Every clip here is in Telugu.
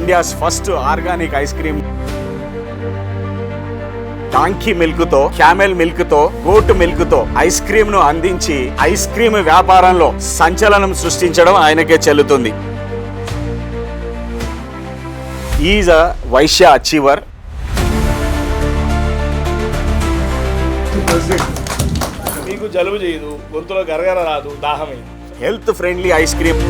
India's first organic ice cream. Donkey milk తో, క్యామెల్ మిల్క్ తో, గోట్ మిల్క్ తో ఐస్ క్రీమ్ ను అందించి ఐస్ క్రీమ్ వ్యాపారంలో సంచలనం సృష్టించడం ఆయనకే చెల్లుతుంది. Is a Vaishya achiever. మీకు జలుబు చేయదు, గొంతులో గరగర రాదు, దాహమే. Health friendly ice cream.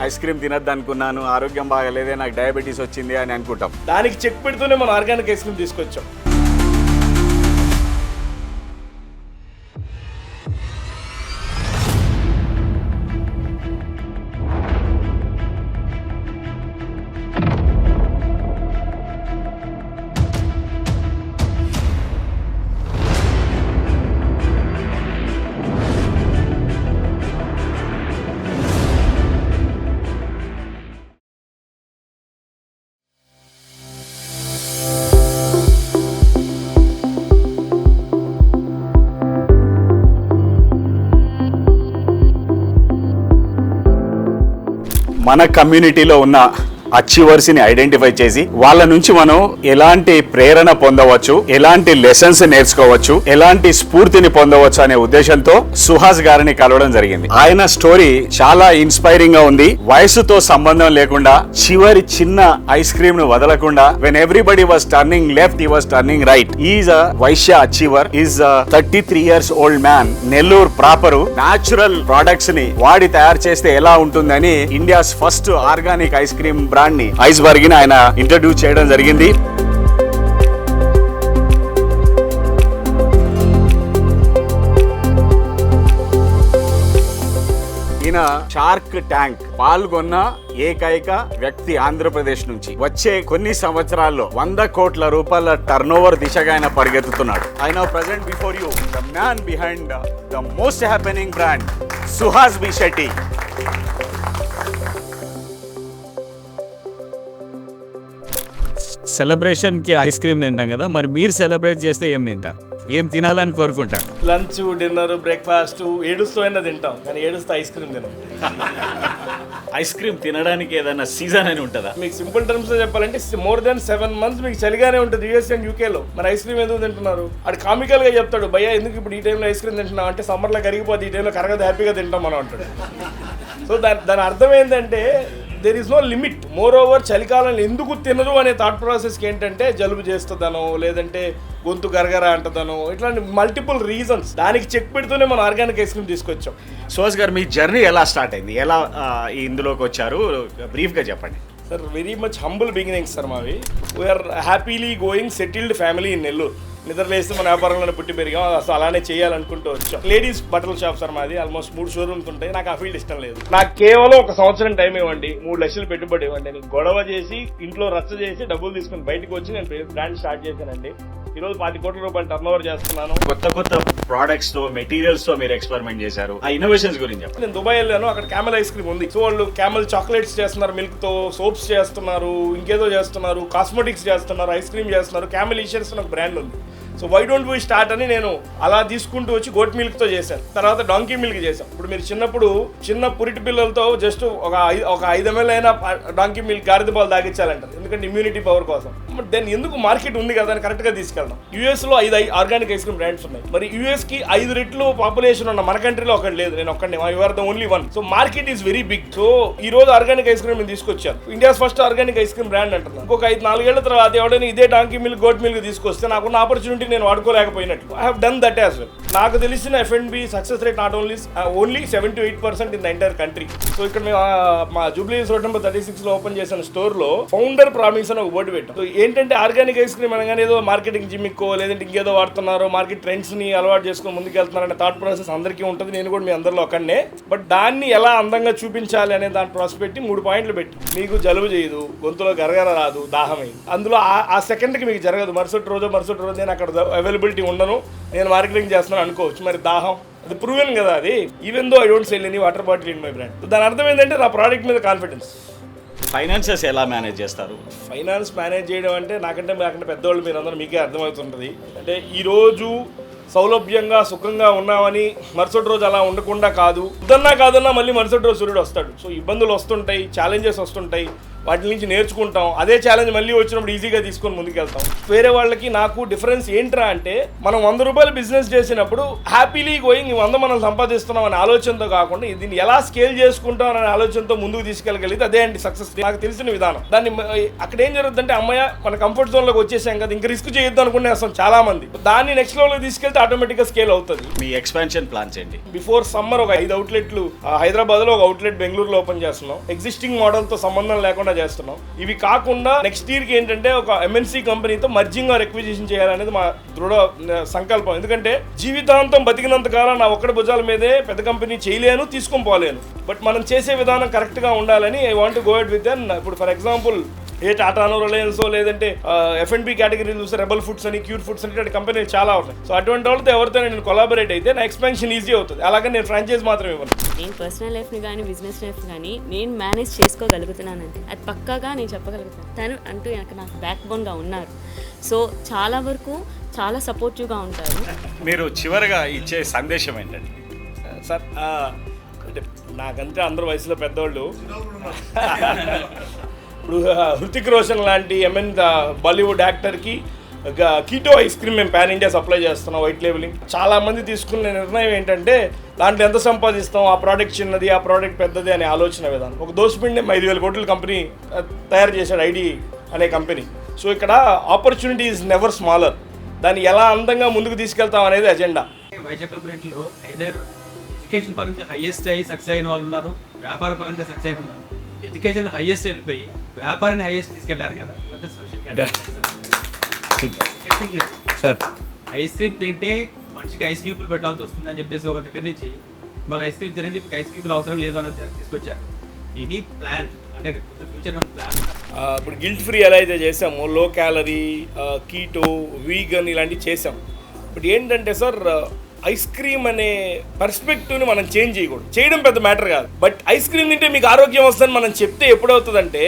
Ice cream తినద్దు అనుకున్నాను, ఆరోగ్యం బాగాలేదే, నాకు డయాబెటీస్ వచ్చింది అని అనుకుంటాం. దానికి చెక్ పెడుతూనే మనం ఆర్గానిక్ ఐస్ క్రీమ్ తీసుకొచ్చాం. మన కమ్యూనిటీలో ఉన్న అచీవర్స్ ని ఐడెంటిఫై చేసి వాళ్ళ నుంచి మనం ఎలాంటి ప్రేరణ పొందవచ్చు, ఎలాంటి లెసన్స్ నేర్చుకోవచ్చు, ఎలాంటి స్ఫూర్తిని పొందవచ్చు అనే ఉద్దేశంతో సుహాస్ గారిని కలవడం జరిగింది. ఆయన స్టోరీ చాలా ఇన్స్పైరింగ్ గా ఉంది. వయసుతో సంబంధం లేకుండా చివరి చిన్న ఐస్ క్రీమ్ ను వదలకుండా when everybody was turning left he was turning right. Is a Vaishya achiever. Is 33 years old man. Nellore proper. Natural products ని వాడి తయారు చేస్తే ఎలా ఉంటుందని India's first organic ice cream brand ని ఐస్బర్గ్ ని ఆయన ఇంట్రడ్యూస్ చేయడం జరిగింది. ఈయన షార్క్ ట్యాంక్ పాల్గొన్న ఏకైక వ్యక్తి ఆంధ్రప్రదేశ్ నుంచి. వచ్చే కొన్ని సంవత్సరాల్లో 100 కోట్ల రూపాయల టర్నోవర్ దిశగా ఆయన పరిగెత్తుతున్నాడు. I now present before you the man behind the most happening brand, Suhas B Shetty. సెలబ్రేషన్కి ఐస్ క్రీమ్ తింటాం కదా, మరి మీరు సెలబ్రేట్ చేస్తే ఏం తింటారు, ఏం తినాలని కోరుకుంటారు? లంచ్, డిన్నర్, బ్రేక్ఫాస్ట్ ఏడుస్తూ అయినా తింటాం, కానీ ఏడుస్తూ ఐస్ క్రీమ్ తినం. ఐస్ క్రీమ్ తినడానికి ఏదైనా సీజన్ అని ఉంటుందా? మీకు సింపుల్ టర్మ్స్ లో చెప్పాలంటే more than 7 months మీకు చలిగానే ఉంటుంది యూఎస్ అండ్ యూకేలో. మరి ఐస్ క్రీమ్ ఎందుకు తింటున్నారు? అది కామికల్ గా చెప్తాడు, భయ్యా ఎందుకు ఇప్పుడు ఈ టైంలో ఐస్ క్రీమ్ తింటున్నాం అంటే సమ్మర్లో కరిగిపోతే ఈ టైంలో కరగదు, హ్యాపీగా తింటాం మనం అంటాడు. సో దాని అర్థం ఏంటంటే there is no limit. Moreover చలికాలంలో ఎందుకు తినరు అనే థాట్ ప్రాసెస్కి ఏంటంటే జలుబు చేస్తుందనో, లేదంటే గొంతు గరగర అంటదనో, ఇట్లాంటి మల్టిపుల్ రీజన్స్. దానికి చెక్ పెడుతూనే మనం ఆర్గానిక్ ఐస్ క్రీమ్ తీసుకొచ్చాం. సుహాస్ గారు, మీ జర్నీ ఎలా స్టార్ట్ అయింది, ఎలా ఇందులోకి వచ్చారు, బ్రీఫ్గా చెప్పండి. Sir, very much humble beginnings sir మావి. We're happily going settled family in Nellore. నిద్రలేస్తే మన వ్యాపారంలోనే పుట్టి పెరిగాం, అసలు అలానే చేయాలనుకుంటూ వచ్చాం. లేడీస్ బట్టల షాప్ సార్ మాది. ఆల్మోస్ట్ 3 షోరూమ్స్ ఉంటాయి. నాకు ఆ ఫీల్డ్ ఇష్టం లేదు. నాకు కేవలం 1 సంవత్సరం టైం ఇవ్వండి, 3 లక్షలు పెట్టుబడి ఇవ్వండి. నేను గొడవ చేసి ఇంట్లో రచ్చ చేసి డబ్బులు తీసుకుని బయటకు వచ్చి నేను బ్రాండ్ స్టార్ట్ చేశానండి. ఈరోజు 10 కోట్ల రూపాయలు టర్నోవర్ చేస్తున్నాను. కొత్త ప్రొడక్ట్స్ తో, మెటీరియల్స్ తో మీరు ఎక్స్పెరిమెంట్ చేశారు. ఆ ఇన్నోవేషన్స్ గురించి చెప్పండి. నేను దుబాయ్ వెళ్ళాను, అక్కడ క్యామెల్ ఐస్ క్రీమ్ ఉంది. సో వాళ్ళు క్యామెల్ చాక్లెట్స్ చేస్తున్నారు, మిల్క్ తో సోప్స్ చేస్తున్నారు, ఇంకేదో చేస్తున్నారు, కాస్మెటిక్స్ చేస్తున్నారు, ఐస్ క్రీమ్ చేస్తున్నారు. క్యామెల్ ఈషియర్స్ అని ఒక బ్రాండ్ ఉంది. So why don't we start అని నేను అలా తీసుకుంటూ వచ్చి గోట్ మిల్క్ తో చేశాను. తర్వాత డాంకీ మిల్క్ చేశాను. ఇప్పుడు మీరు చిన్నప్పుడు చిన్న పురిటి పిల్లలతో జస్ట్ ఒక 5 ml అయినా డాంకీ మిల్క్ గాడిద పాలు తాగించాలంటారు, ఎందుకంటే ఇమ్యూనిటీ పవర్ కోసం. బట్ దెన్ ఎందుకు మార్కెట్ ఉంది కదా అని కరెక్ట్ గా తీసుకెళ్దాం. యూఎస్ లో 5 ఆర్గానిక్ ఐస్ క్రీమ్ బ్రాండ్స్ ఉన్నాయి. మరి యూఎస్ కి 5 రెట్లు పాపులేషన్ ఉన్న మన కంట్రీలో ఒకటి లేదు. నేను ఒక్కడిని, you are the only one. So market is very big. So ఈ రోజు ఆర్గానిక్ ఐస్ క్రీమ్ తీసుకొచ్చాను. India's first organic ice cream brand అంటున్నాను. ఇంకొక 5-4 ఏళ్ల తర్వాత ఎవడైనా ఇదే డాంకీ మిల్క్, గోట్ మిల్క్ తీసుకొస్తే నాకున్న ఆపర్చునిటీ నేను వాడుకోలేకపోయినట్టు. I have done that as well. నాకు తెలిసిన F&B success rate not only 7 to 8% in the entire country. So ఇక్కడ మేము మా జూబ్లీ రోడ్ నెంబర్ 36 లో ఓపెన్ చేసిన స్టోర్ లో ఫౌండర్ ప్రామిస్ అని ఒక బోర్డు పెట్టాం. సో ఏంటంటే ఆర్గానిక్ ఐస్ క్రీమ్ అనగానే ఏదో మార్కెటింగ్ జిమ్మిక్కో లేదంటే ఇంకేదో వాడుతున్నారు, మార్కెట్ ట్రెండ్స్ ని అలవాటు చేసుకుని ముందుకెళ్తున్నారనే థాట్ ప్రాసెస్ అందరికీ ఉంటుంది. నేను కూడా మీ అందరిలో ఒకనే. బట్ దాన్ని ఎలా అందంగా చూపించాలి అనే దాని ప్రాసెస్ పెట్టి 3 పాయింట్లు పెట్టి, మీకు జలుబు చేయదు, గొంతులో గరగర రాదు, దాహమే. అందులో ఆ సెకండ్కి మీకు జరగదు. మరుసటి రోజు నేను అక్కడ అవైలబిలిటీ ఉండను, నేను మార్కెటింగ్ చేస్తున్నాను అనుకోవచ్చు. మరి దాహం అది ప్రూవెన్ కదా. అది even though I don't sell any water bottle in my brand. దాని అర్థం ఏంటంటే నా ప్రోడక్ట్ మీద కాన్ఫిడెన్స్. ఫైనాన్సెస్ ఎలా మేనేజ్ చేస్తారు? ఫైనాన్స్ మేనేజ్ చేయడం అంటే నాకంటే పెద్దవాళ్ళు మీరు అందరూ మీకే అర్థమవుతుంటుంది. అంటే ఈరోజు సౌలభ్యంగా సుఖంగా ఉన్నామని మరుసటి రోజు అలా ఉండకుండా కాదన్నా మళ్ళీ మరుసటి రోజు సూర్యుడు వస్తాడు. సో ఇబ్బందులు వస్తుంటాయి, ఛాలెంజెస్ వస్తుంటాయి, వాటి నుంచి నేర్చుకుంటాం. అదే ఛాలెంజ్ మళ్ళీ వచ్చినప్పుడు ఈజీగా తీసుకొని ముందుకెళ్తాం. వేరే వాళ్ళకి నాకు డిఫరెన్స్ ఏంట్రా అంటే, మనం 100 రూపాయలు బిజినెస్ చేసినప్పుడు హ్యాపీలీ గోయింగ్ 100 మనం సంపాదిస్తున్నాం అనే ఆలోచనతో కాకుండా దీన్ని ఎలా స్కేల్ చేసుకుంటాం అనే ఆలోచనతో ముందుకు తీసుకెళ్ళగలిగితే అదే అండి సక్సెస్. నాకు తెలిసిన విధానం. దాన్ని అక్కడ ఏం జరుగుతుందంటే, అమ్మయ్య మన కంఫర్ట్ జోన్లోకి వచ్చేసాం కదా, ఇంకా రిస్క్ చేయొద్దు అనుకునేస్తాం చాలా మంది. దాన్ని నెక్స్ట్ లెవెల్కి తీసుకెళ్తే ఆటోమేటిక్గా స్కేల్ అవుతుంది. మీ ఎక్స్పాన్షన్ ప్లాన్స్ ఏంటి? బిఫోర్ సమ్మర్ ఒక 5 అవుట్లెట్లు హైదరాబాద్లో, ఒక అవుట్లెట్ బెంగళూరులో ఓపెన్ చేస్తున్నాం. ఎగ్జిస్టింగ్ మోడల్తో సంబంధం లేకుండా చేస్తున్నాం. ఇవి కాకుండా నెక్స్ట్ ఇయర్కి ఏంటంటే ఒక ఎంఎన్సీ కంపెనీతో మర్జింగ్ ఆర్ ఎక్విజిషన్ చేయాలనేది మా దృఢ సంకల్పం. ఎందుకంటే జీవితాంతం బతికినంత కాలం నా ఒక్కడి భుజాల మీదే పెద్ద కంపెనీ చేయలేను, తీసుకొని పోలేను. బట్ మనం చేసే విధానం కరెక్ట్గా ఉండాలని I want go at with. ఇప్పుడు ఫర్ ఎగ్జాంపుల్ ఏ టాటానో, రిలయన్సో, లేదంటే F&B కేటగిరీ చూస్తే రెబల్ ఫుడ్స్ అని, క్యూర్ ఫుడ్స్ అని ఇట్లాంటి కంపెనీలు చాలా ఉన్నాయి. సో అటువంటి వాళ్ళతో ఎవరితో నేను కొలాబరేట్ అయితే నా ఎక్స్పాన్షన్ ఈజీ అవుతుంది. అలాగే నేను ఫ్రాంచైజ్ మాత్రం ఇవ్వను. నేను పర్సనల్ లైఫ్ని కానీ బిజినెస్ లైఫ్ కానీ నేను మేనేజ్ చేసుకోగలుగుతున్నానంటే అది పక్కాగా నేను చెప్పగలుగుతాను. తను అంటూ నాకు బ్యాక్ బోన్గా ఉన్నారు. సో చాలా వరకు చాలా సపోర్టివ్గా ఉంటారు. మీరు చివరిగా ఇచ్చే సందేశం ఏంటండి? సార్ అంటే నాకంటే అందరు వయసులో పెద్దవాళ్ళు. ఇప్పుడు హృతిక్ రోషన్ లాంటి బాలీవుడ్ యాక్టర్కి కీటో ఐస్ క్రీమ్ మేము పాన్ ఇండియా సప్లై చేస్తున్నాం, వైట్ లేబులింగ్. చాలామంది తీసుకునే నిర్ణయం ఏంటంటే దాంట్లో ఎంత సంపాదిస్తాం, ఆ ప్రోడక్ట్ చిన్నది, ఆ ప్రోడక్ట్ పెద్దది అనే ఆలోచన విధానం. ఒక దోసపిండి 5,000 కోట్ల కంపెనీ తయారు చేశాడు, ఐడి అనే కంపెనీ. సో ఇక్కడ ఆపర్చునిటీ ఈజ్ నెవర్ స్మాలర్. దాన్ని ఎలా అందంగా ముందుకు తీసుకెళ్తాం అనేది అజెండా. వైజాగ్లో ఎడ్యుకేషన్ పరంగా హైయెస్ట్ అయ్యి సక్సెస్ అయిన వాళ్ళు ఉన్నారు, వ్యాపార పరంగా సక్సెస్ అయిన ఉన్నారు. ఎడ్యుకేషన్ హైయెస్ట్ వెళ్ళిపోయి వ్యాపారాన్ని హైయెస్ట్ తీసుకెళ్ళారు కదా. సార్ ఐస్ క్రీమ్ తింటే మనిషికి ఐస్ క్యూబ్లు పెట్టాల్సి వస్తుంది అని చెప్పేసి ఒక దగ్గర నుంచి మన ఐస్ క్రీమ్ తినండి, ఐస్ క్యూబ్లు అవసరం లేదు అన్నది తీసుకొచ్చారు. ఇది ప్లాన్, అంటే ఫ్యూచర్ ప్లాన్. ఇప్పుడు గిల్ట్ ఫ్రీ ఎలా అయితే చేసామో, లో క్యాలరీ, కీటో, వీగన్ ఇలాంటివి చేసాం. బట్ ఏంటంటే సార్, ఐస్ క్రీమ్ అనే పర్స్పెక్టివ్ని మనం చేంజ్ చేయకూడదు. చేయడం పెద్ద మ్యాటర్ కాదు. బట్ ఐస్ క్రీమ్ తింటే మీకు ఆరోగ్యం వస్తుందని మనం చెప్తే ఎప్పుడవుతుందంటే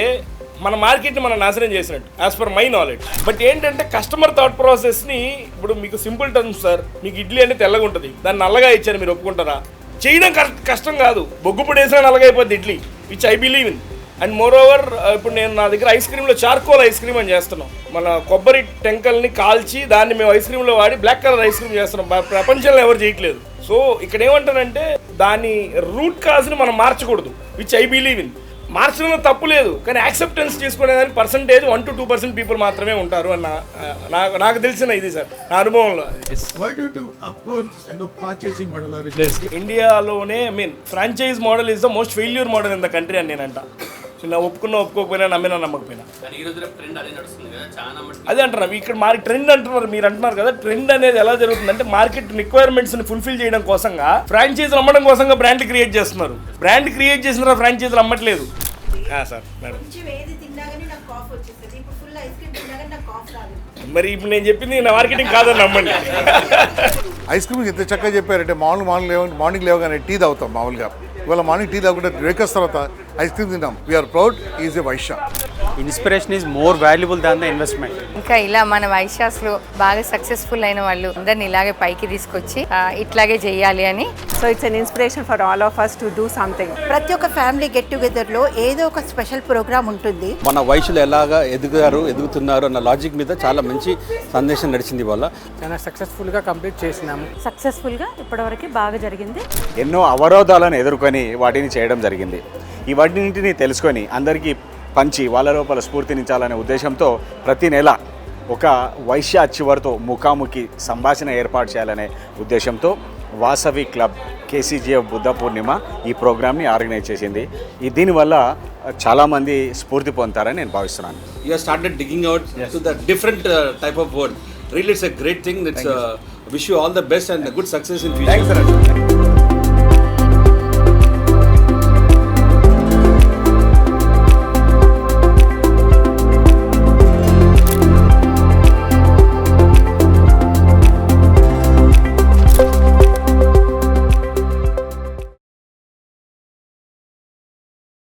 మన మార్కెట్ని మనం నాశనం చేసినట్టు, as per my knowledge. But ఏంటంటే కస్టమర్ థాట్ ప్రాసెస్ని, ఇప్పుడు మీకు సింపుల్ టర్మ్స్ సార్, మీకు ఇడ్లీ అంటే తెల్లగా ఉంటుంది, దాన్ని నల్లగా ఇచ్చారు, మీరు ఒప్పుకుంటారా? చేయడం కష్టం కాదు. బొగ్గు పొడి వేసినా నల్లగా అయిపోద్ది idli, which I believe in. And more over ఇప్పుడు నేను నా దగ్గర ఐస్ క్రీమ్లో చార్కోల్ ఐస్ క్రీమ్ అని చేస్తున్నాం. మన కొబ్బరి టెంకల్ని కాల్చి దాన్ని మేము ఐస్ క్రీమ్లో వాడి బ్లాక్ కలర్ ఐస్ క్రీమ్ చేస్తున్నాం. ప్రపంచంలో ఎవరు చేయట్లేదు. సో ఇక్కడ ఏమంటానంటే దాని రూట్ కాజ్ని మనం మార్చకూడదు, విచ్ ఐ బిలీవ్ ఇన్. మార్చడంలో తప్పు లేదు, కానీ యాక్సెప్టెన్స్ చేసుకునేదానికి పర్సంటేజ్ 1 to 2% పీపుల్ మాత్రమే ఉంటారు అన్న నాకు తెలిసిన ఇది సార్, నా అనుభవంలో. ఇండియాలోనే franchise model is the most failure model in the country అని నేనంట. నా ఒప్పుకోకపోయినా, నమ్మినా నమ్మకపోయినా అదే అంటున్నారు. ఇక్కడ ట్రెండ్ అంటున్నారు, మీరు అంటున్నారు కదా. ట్రెండ్ అనేది ఎలా జరుగుతుందంటే మార్కెట్ రిక్వైర్మెంట్స్ని ఫుల్ఫిల్ చేయడం కోసంగా ఫ్రాంచైజీలు అమ్మడం కోసంగా బ్రాండ్ క్రియేట్ చేస్తున్నారు. బ్రాండ్ క్రియేట్ చేసిన తర్వాత ఫ్రాంచైజీలు అమ్మట్లేదు. సార్ మేడం, మరి ఇప్పుడు నేను చెప్పింది నా మార్కెటింగ్ కాదని నమ్మండి. ఐస్ క్రీమ్ ఎంత చక్కగా చెప్పారంటే, మార్నింగ్ లేవగానే టీ తాగుతాం మామూలుగా. ఇవాళ మార్నింగ్ టీ తాగుకుంటే బ్రేక్ఫాస్ట్ తర్వాత ఐస్ క్రీమ్ తింటాం. We are proud is a Vaishya. Inspiration is more valuable than the investment. ఇంకా ఇలా మన వైశ్యాస్లో బాగా సక్సెస్ఫుల్ అయిన వాళ్ళు అందరిని ఇలాగే పైకి తీసుకొచ్చి ఇట్లాగే చేయాలి అని. So it's an inspiration for all of us to do something. ప్రతి ఒక్క ఫ్యామిలీ గెట్ టుగెదర్లో ఏదో ఒక స్పెషల్ ప్రోగ్రామ్ ఉంటుంది. మన వైశ్యులు ఎలాగా ఎదుగుతున్నారు అన్న లాజిక్ మీద చాలా మంచి సందేశం నడిచింది. వాళ్ళ చాలా సక్సెస్ఫుల్గా కంప్లీట్ చేసినాము. సక్సెస్ఫుల్గా ఇప్పటివరకు బాగా జరిగింది. ఎన్నో అవరోధాలను ఎదుర్కొని వాటిని చేయడం జరిగింది. ఈ వాటిని తెలుసుకొని అందరికీ పంచి వాళ్ళ లోపల స్ఫూర్తినించాలనే ఉద్దేశంతో ప్రతి నెల ఒక వైశ్య చివరితో ముఖాముఖి సంభాషణ ఏర్పాటు చేయాలనే ఉద్దేశంతో వాసవి క్లబ్ KCGF బుద్ధ పూర్ణిమ ఈ ప్రోగ్రామ్ని ఆర్గనైజ్ చేసింది. దీనివల్ల చాలామంది స్ఫూర్తి పొందుతారని నేను భావిస్తున్నాను. You have started digging out to the different type of word. Really it's a great thing. Wish you all the best and good success in future.